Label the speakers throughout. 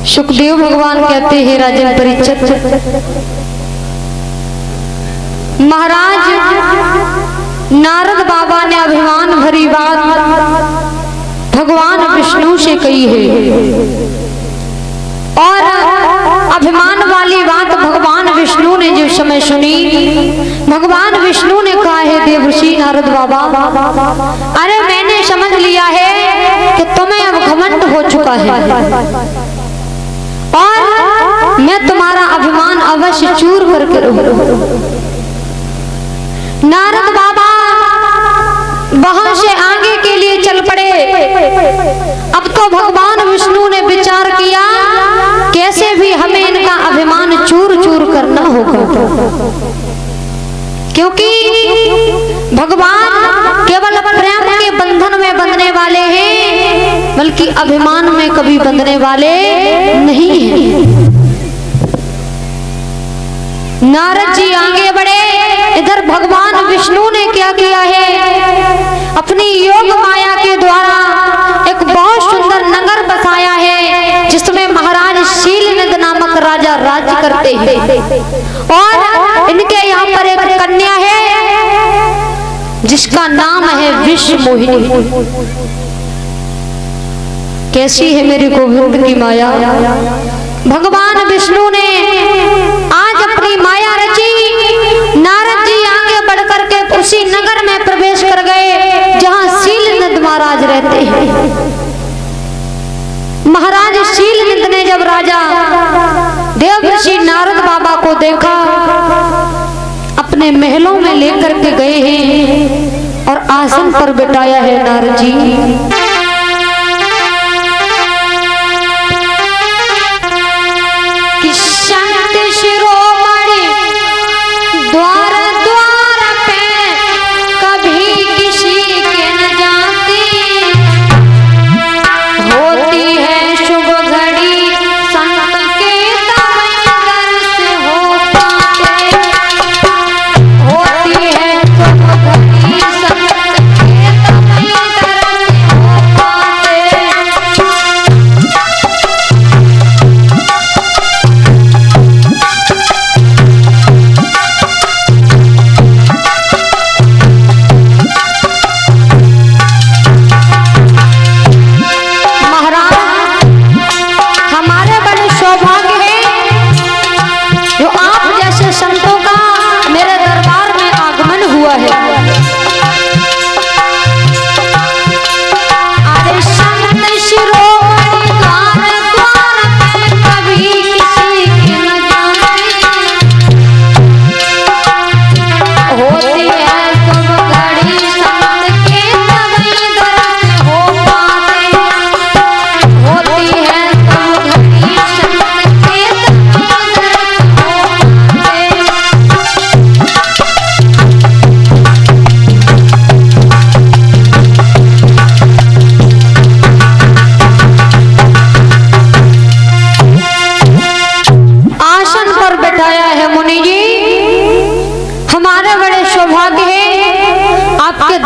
Speaker 1: सुखदेव भगवान कहते हैं राजन परीक्षित, महाराज नारद बाबा ने अभिमान भरी बात भगवान विष्णु से कही है और अभिमान वाली बात भगवान विष्णु ने जिस समय सुनी, भगवान विष्णु ने कहा है देवर्षि नारद बाबा, अरे मैंने समझ लिया है कि तुम्हें अब घमंड हो चुका है और मैं तुम्हारा अभिमान अवश्य चूर करके रहूंगा। नारद बाबा वहां से आगे के लिए चल पड़े। अब तो भगवान विष्णु ने विचार किया कैसे भी हमें इनका अभिमान चूर चूर करना होगा, क्योंकि भगवान केवल प्रेम के बंधन में बंधने वाले हैं, बल्कि अभिमान में कभी बंधने वाले नहीं हैं। नारद जी आगे बढ़े। इधर भगवान विष्णु ने क्या किया है, अपनी योग माया के द्वारा एक बहुत सुंदर नगर बसाया है जिसमें महाराज शीलनिध नामक राजा राज्य करते हैं और इनके यहाँ पर एक कन्या है जिसका नाम है विश्व मोहिनी। कैसी है मेरे गोविंद की माया। भगवान विष्णु ने आज अपनी माया रची। नारद जी आगे बढ़कर के उसी नगर में प्रवेश कर गए जहां शीलनिध महाराज रहते हैं। महाराज शीलनिध ने जब राजा देवर्षि नारद बाबा को देखा, अपने महलों में लेकर के गए हैं और आसन पर बिठाया है नारद जी।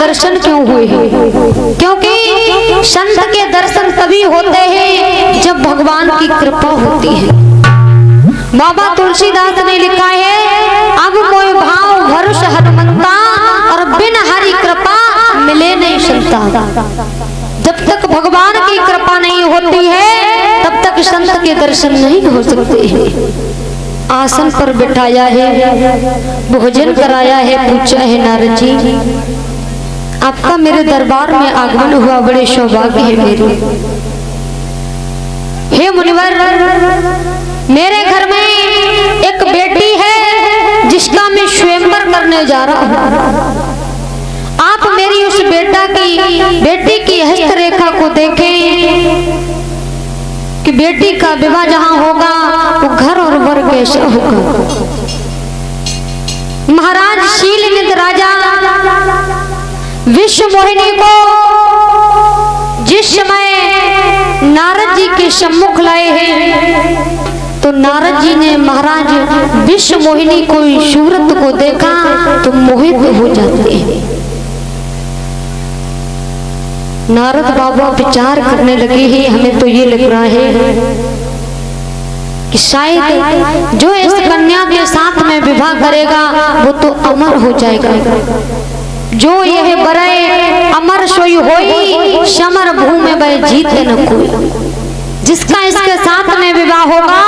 Speaker 1: दर्शन क्यों हुए हैं? क्योंकि संत के दर्शन तभी होते हैं जब भगवान की कृपा होती है। बाबा तुलसीदास ने लिखा है, अब मोय भाव भरोस हनुमंता और बिन हरि कृपा मिले नहीं संता। जब तक भगवान की कृपा नहीं होती है तब तक संत के दर्शन नहीं हो सकते हैं। आसन पर बिठाया है, भोजन कराया है, पूछा है नारद जी, आपका मेरे दरबार में आगमन हुआ बड़े सौभाग्य है मेरे। हे मुनिवर, मेरे घर में एक बेटी है जिसका मैं स्वयंवर करने जा रहा हूँ। आप मेरी उस बेटी की हस्तरेखा को देखें कि बेटी का विवाह जहाँ होगा वो घर और वर कैसा होगा। महाराज शीलनिध राजा विश्व मोहिनी को जिस समय नारद जी के सम्मुख लाए हैं तो नारद जी ने महाराज विश्व मोहिनी को सूरत को देखा तो मोहित हो जाते हैं। नारद बाबा विचार करने लगे हैं, हमें तो ये लग रहा है कि शायद जो इस कन्या के साथ में विवाह करेगा वो तो अमर हो जाएगा। जो यह बरे अमर सोई होई, समर भूमि में जीते न कोई। जिसका इसके साथ में विवाह होगा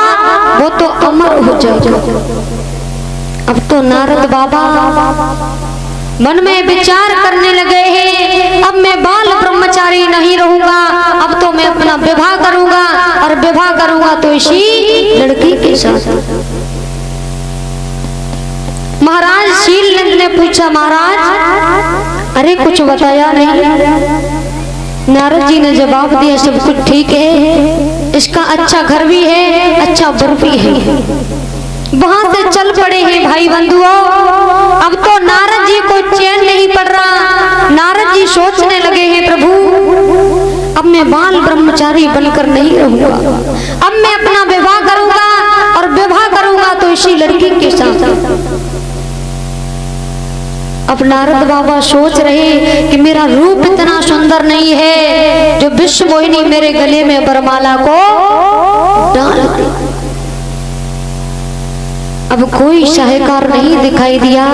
Speaker 1: वो तो अमर हो जाएगा। अब तो नारद बाबा मन में विचार करने लगे हैं, अब मैं बाल ब्रह्मचारी नहीं रहूंगा, अब तो मैं अपना विवाह करूंगा, और विवाह करूंगा तो इसी लड़की के साथ। महाराज शीलनंद ने पूछा, महाराज अरे कुछ बताया नहीं। नारद जी ने जवाब दिया, सब कुछ ठीक है, इसका अच्छा घर भी है, अच्छा वर भी है। वहां से चल पड़े हैं भाई बंधुओं। अब तो नारद जी को चैन नहीं पड़ रहा। नारद जी सोचने लगे हैं, प्रभु अब मैं बाल ब्रह्मचारी बनकर नहीं रहूंगा, अब मैं अपना विवाह करूंगा, और विवाह करूंगा तो इसी लड़की के साथ। अब नारद बाबा सोच रहे कि मेरा रूप इतना सुंदर नहीं है जो विश्व मोहिनी मेरे गले में वरमाला को डाल दे। अब कोई सहायकार नहीं दिखाई दिया।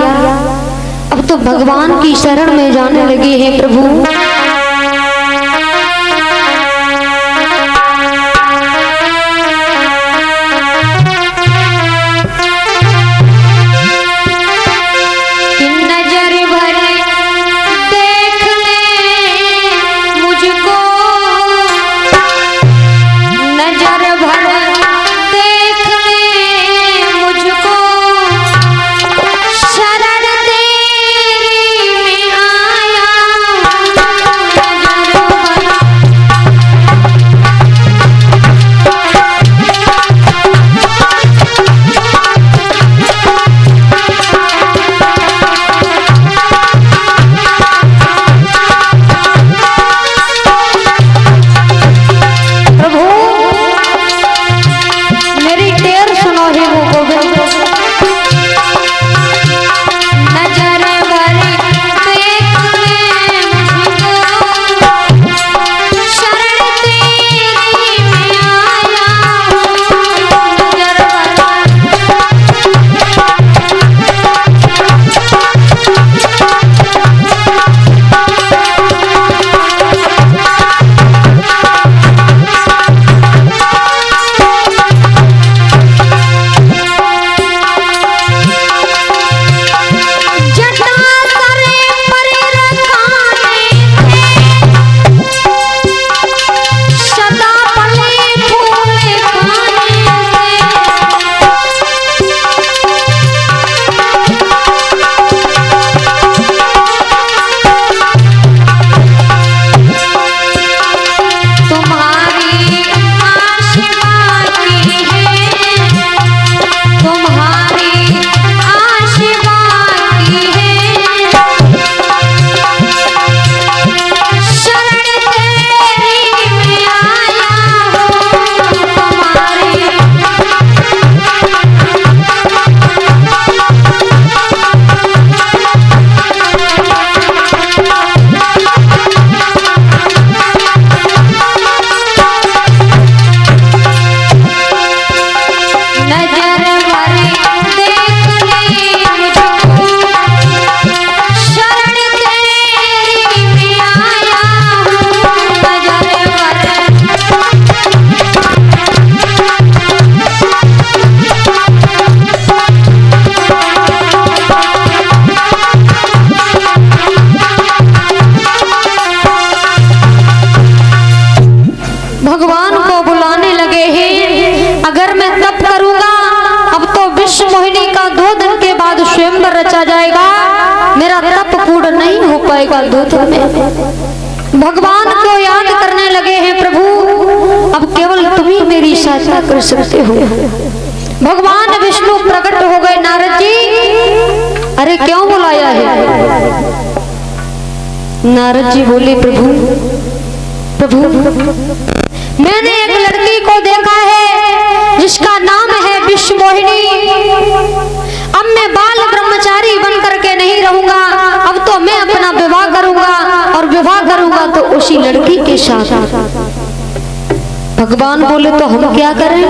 Speaker 1: अब तो भगवान की शरण में जाने लगे हैं, प्रभु रचा जाएगा, मेरा तप पूर्ण नहीं हो पाएगा दूत में। भगवान को याद करने लगे हैं, प्रभु अब केवल तुम ही मेरी सहायता कर सकते हो। भगवान विष्णु प्रकट हो गए। नारद जी, अरे क्यों बुलाया है? नारद जी बोले, प्रभु मैंने एक लड़की को देखा है जिसका नाम है विश्व मोहिनी। अब मैं बाल ब्रह्मचारी बन करके नहीं रहूंगा, अब तो मैं अपना विवाह करूंगा, और विवाह करूंगा तो उसी लड़की के साथ। भगवान बोले, तो हम क्या करें?